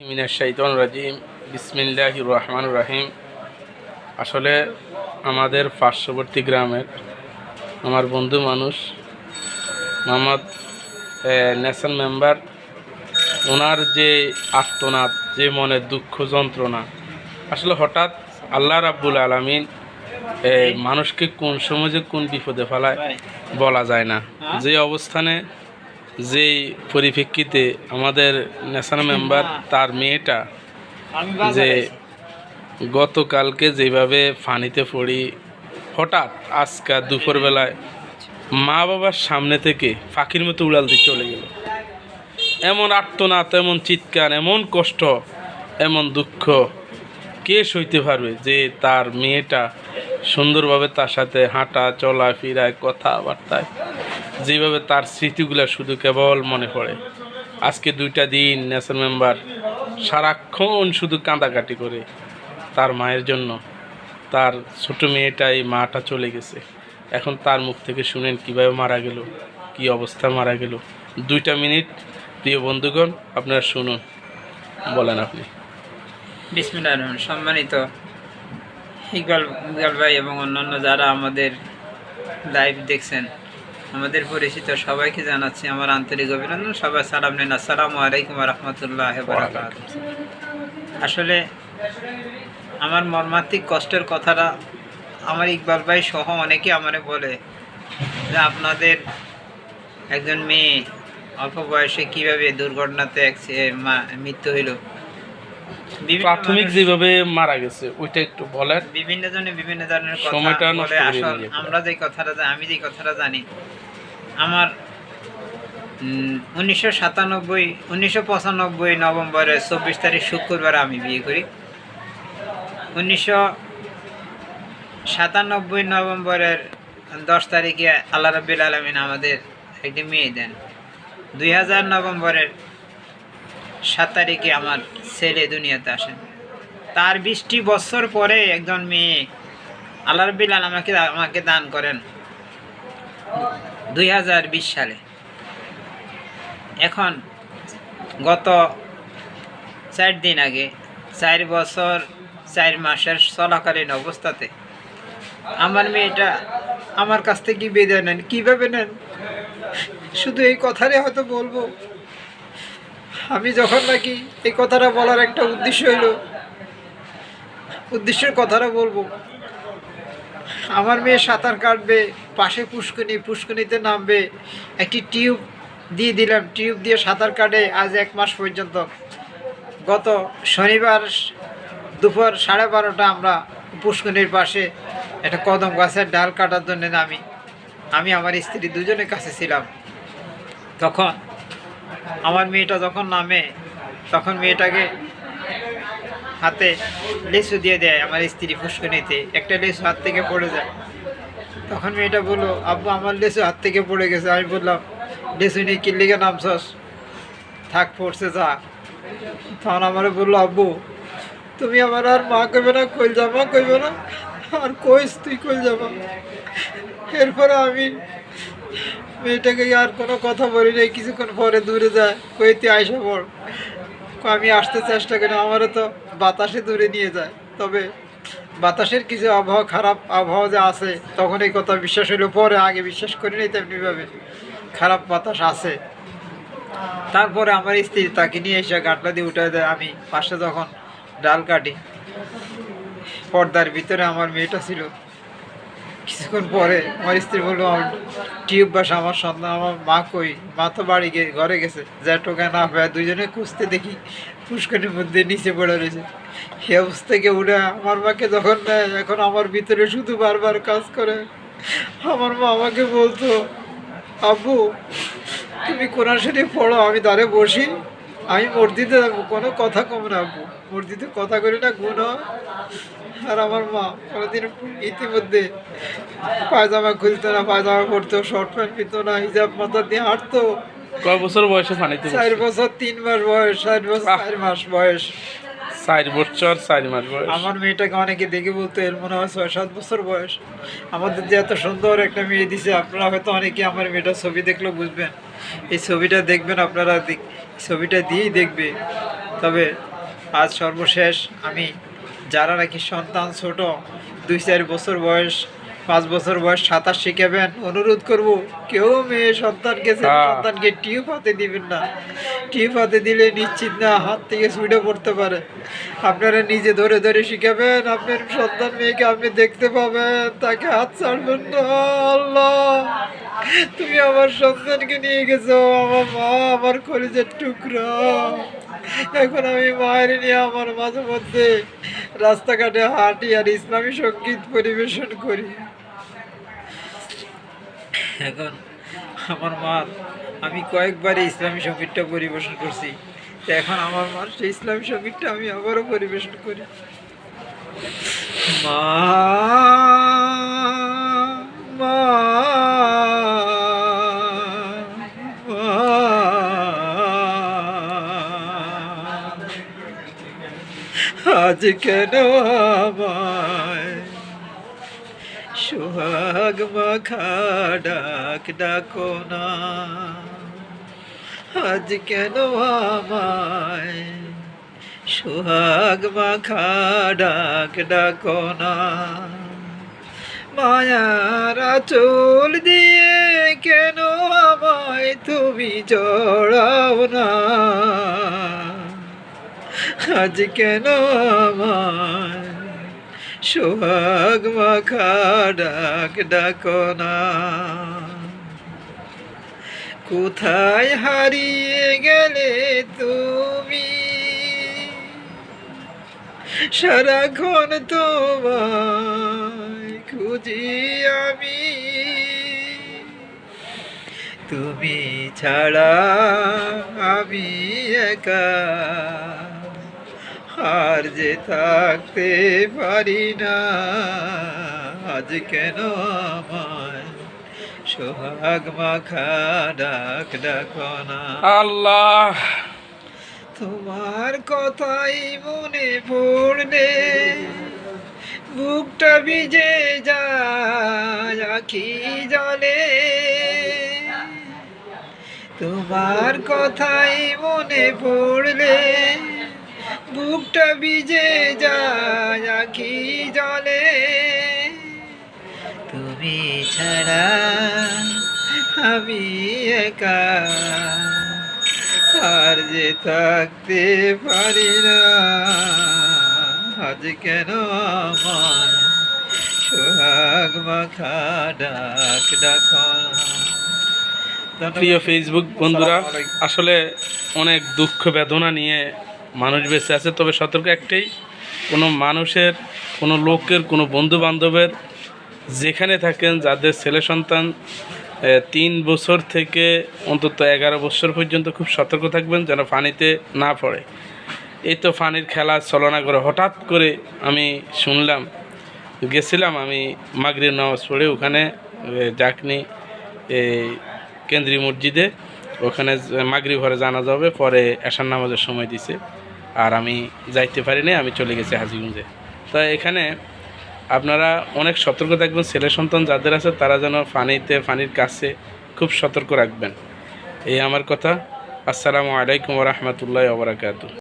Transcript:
মিনাশ শাইতানির রাজিম বিসমিল্লাহির রহমানির রহিম। আসলে আমাদের পার্শ্ববর্তী গ্রামের আমার বন্ধু মানুষ মোহাম্মদ ন্যাশনাল মেম্বার, ওনার যে আর্তনাদ, যে মনের দুঃখ যন্ত্রণা, আসলে হঠাৎ আল্লাহ রাব্বুল আলামিন মানুষকে কোন সময় যে কোন বিপদে ফেলায় বলা যায় না। যে অবস্থানে, যেই পরিপ্রেক্ষিতে আমাদের ন্যাশনাল মেম্বার তার মেয়েটা যে গতকালকে যেভাবে পানিতে পড়ি হঠাৎ আজকে দুপুরবেলায় মা বাবার সামনে থেকে পাখির মতো উড়াল দিয়ে চলে গেল। এমন আর্তনাদ, এমন চিৎকার, এমন কষ্ট, এমন দুঃখ কে সইতে পারবে যে তার মেয়েটা সুন্দরভাবে তার সাথে হাঁটা চলা ফিরায় কথাবার্তায় যেভাবে তার স্মৃতিগুলো শুধু কেবল মনে পড়ে। আজকে 2টা দিন ন্যাশনাল মেম্বার সারাক্ষণ শুধু কাঁদাকাটি করে তার মায়ের জন্য। তার ছোট মেয়েটা, এই মাটা চলে গেছে। এখন তার মুখ থেকে শুনেন কিভাবে মারা গেল, কি অবস্থা মারা গেল। 2টা মিনিট প্রিয় বন্ধুগণ আপনারা শুনুন, বলেন আপনি। বিসমিল্লাহির রহমানির রহিম। সম্মানিত ইকবাল ভাই এবং অন্যান্য যারা আমাদের লাইভ দেখছেন, আমাদের পরিচিত সবাইকে জানাচ্ছি আমার আন্তরিক অভিনন্দন। সবাই সালাম নেন। আসসালামু আলাইকুম ওয়া রাহমাতুল্লাহি ওয়া বারাকাতুহু। আসলে আমার মর্মান্তিক কষ্টের কথাটা আমার ইকবাল ভাই সহ অনেকে আমারে বলে যে আপনাদের একজন মেয়ে অল্প বয়সে কীভাবে দুর্ঘটনাতে মৃত্যু হইল। প্রাথমিক যেভাবে মারা গেছে ওইটা একটু বলেন। বিভিন্ন জনে বিভিন্ন ধরনের কথা বলে। আসলে আমরা যে কথাটা আমি যে কথাটা জানি, আমার 1995 নভেম্বরের 24 তারিখ শুক্রবার আমি বিয়ে করি। 1997 নভেম্বরের 10 তারিখে আল্লাহ রাব্বুল আলামিন আমাদের একটি মেয়ে দেন। 2000 নভেম্বরের 7 তারিখে আমার ছেলে দুনিয়াতে আসেন। তার 20টি বছর পরে একজন মেয়ে আল্লাহ রাব্বুল আলামিন আমাকে দান করেন 2020 সালে। এখন গত 4 দিন আগে 4 বছর 4 মাসের চলাকালীন অবস্থাতে আমার মেয়েটা আমার কাছ থেকে বিদায় নেন। কীভাবে নেন শুধু এই কথাটাই হয়তো বলবো। আমি যখন নাকি এই কথাটা বলার একটা উদ্দেশ্যের কথাটা বলবো, আমার মেয়ে সাঁতার কাটবে, পাশে পুষ্কনিতে নামবে, একটি টিউব দিয়ে দিলাম, টিউব দিয়ে সাঁতার কাটে আজ 1 মাস পর্যন্ত। গত শনিবার দুপুর 12:30 আমরা পুষ্কনির পাশে একটা কদম গাছের ডাল কাটার জন্য আমি আমার স্ত্রী দুজনের কাছে ছিলাম। তখন আমার মেয়েটা যখন নামে, তখন মেয়েটাকে হাতে লেসু দিয়ে দেয় আমার স্ত্রী। পুষ্কনিতে একটা লেসু হাত থেকে পড়ে যায়। তখন মেয়েটা বললো, আব্বু আমার লেসু হাত থেকে পড়ে গেছে। আমি বললাম, লেসু নিয়ে কি লিগে নামছস, থাক পড়ছে যা। তখন আমারে বললো, আব্বু তুমি আমার আর মা কইবে না, কইল যাবা কইবে না, আর কইস তুই কইল যাবা। এরপরে আমি মেয়েটাকে আর কোনো কথা বলি নাই। কিছুক্ষণ পরে দূরে যায়, কইতে আইসা পড়। আমি আসতে চেষ্টা করি, আমারও তো বাতাসে দূরে নিয়ে যায়। তবে বাতাসের কিছু খারাপ আবহাওয়া যে আছে, তখন এই কথা বিশ্বাস হইলো। পরে আগে বিশ্বাস করি নাই তেমনিভাবে খারাপ বাতাস আছে। তারপরে আমার স্ত্রী তাকে নিয়ে এসে গাঁটলা দিয়ে উঠে দেয়। আমি পাশে যখন ডাল কাটি, পর্দার ভিতরে আমার মেয়েটা ছিল। কিছুক্ষণ পরে আমার স্ত্রী বললো, আমার টিউব বাসা আমার সন্তান, আমার মা কই, মা তো বাড়ি ঘরে গেছে। যা টোকা না হয় দুজনে খুঁজতে দেখি পুষ্করির মধ্যে নিচে পড়ে রয়েছে। সে অবস্থা থেকে উঠে আমার মাকে যখন নেয়, এখন আমার ভিতরে শুধু বারবার কাজ করে। আমার মা আমাকে বলতো, আব্বু তুমি কোরআন শরীফ পড়ো, আমি দাঁড়ে বসি, আমি মসজিদে যাবো, কোনো কথা কম না আব্বু, মসজিদে কথা করি না, গুণ হয়। আর আমার মা কোনোদিন ইতিমধ্যে পায়জামা খুলতো না, পায়জামা পরতো, শর্ট প্যান্ট পিতো না, হিজাব মাথা দিয়ে হাঁটতো। কয় বছর বয়সে পানিতে? 4 বছর 3 মাস বয়স, 4 বছর 4 মাস বয়স। 4 বছর 4 মাস বয়স। আমার মেয়েটাকে অনেকে দেখে বলতো এর মনে হয় 6-7 বছর বয়স। আমাদের যে এত সুন্দর একটা মেয়ে দিছে, আপনারা হয়তো অনেকে আমার মেয়েটার ছবি দেখলেও বুঝবেন। এই ছবিটা দেখবেন আপনারা, ছবিটা দিয়েই দেখবে। তবে আজ সর্বশেষ আমি যারা নাকি সন্তান ছোট 2-4 বছর বয়স 5 বছর বয়স সাঁতার শিখাবেন অনুরোধ করব কেউ মেয়ে সন্তানকে ছেলে সন্তানকে টিউব হাতে দিবেন না। টিউব হাতে দিলে নিশ্চিত না হাত থেকে ছুটে পড়তে পারে। আপনারা নিজে ধরে ধরে শিখাবেন, আপনার সন্তান মেয়েকে আপনি দেখতে পাবেন, তাকে হাত ছাড়বেন না। আল্লাহ, তুমি আমার সন্তানকে নিয়ে গেছো, আমার মা আমার কলিজার টুকরা। এখন আমি মায়ের নিয়ে আমার মাঝে মধ্যে রাস্তাঘাটে হাঁটি আর ইসলামী সঙ্গীত পরিবেশন করি। এখন আমার মার আমি কয়েকবারই ইসলামী সঙ্গীতটা পরিবেশন করছি, তো এখন আমার মার সেই ইসলামী সঙ্গীতটা আমি আবারও পরিবেশন করি। মা মা আজ কেন আমায় সোহাগ মাখা ডাক ডাকো না, আজ কেন আমায় সোহাগ মাখা ডাক ডাকো না, মায়ার আঁচল দিয়ে কেন আমায় তুমি জড়াও না, আজ কেন আমায় সোহাগ মাখা ডাক ডাকো না। কোথায় হারিয়ে গেলে তুমি, সারাক্ষণ তোমায় খুঁজি আমি, তুমি ছাড়া আমি একা আর যে থাকতে পারি না, আজ কেন আমায় সোহাগ মাখা ডাক ডাকো না। আল্লাহ, তোমার কথাই মনে পড়লে বুকটা ভিজে যায় আখি জলে, তোমার কথাই মনে পড়লে বুকটা ভিজে যায় আখি জলে, তুমি ছাড়া আমি একা আর যে থাকতে পারি না, আজ কেন আমার সোহাগ মাখা ডাক ডাকো না। প্রিয় ফেসবুক বন্ধুরা, আসলে অনেক দুঃখ বেদনা নিয়ে মানুষ বেঁচে আছে, তবে সতর্ক একটাই, কোনো মানুষের, কোনো লোকের, কোনো বন্ধু বান্ধবের যেখানে থাকেন, যাদের ছেলে সন্তান 3 বছর থেকে অন্তত 11 বছর পর্যন্ত খুব সতর্ক থাকবেন যেন পানিতে না পড়ে। এই তো পানির খেলা চলনা করে হঠাৎ করে আমি শুনলাম, গেছিলাম আমি মাগরিব নামাজ পড়ে ওখানে জাকনি কেন্দ্রীয় মসজিদে, ওখানে মাগরিব ঘরে জানাজা হবে, পরে এশার নামাজের সময় দিছে, আর আমি যাইতে পারিনি, আমি চলে গেছি হাজীগঞ্জে। তো এখানে আপনারা অনেক সতর্ক থাকবেন, ছেলে সন্তান যাদের আছে তারা যেন পানির কাছে খুব সতর্ক রাখবেন। এই আমার কথা। আসসালামু আলাইকুম ওয়া রাহমাতুল্লাহি ওয়া বারাকাতুহু।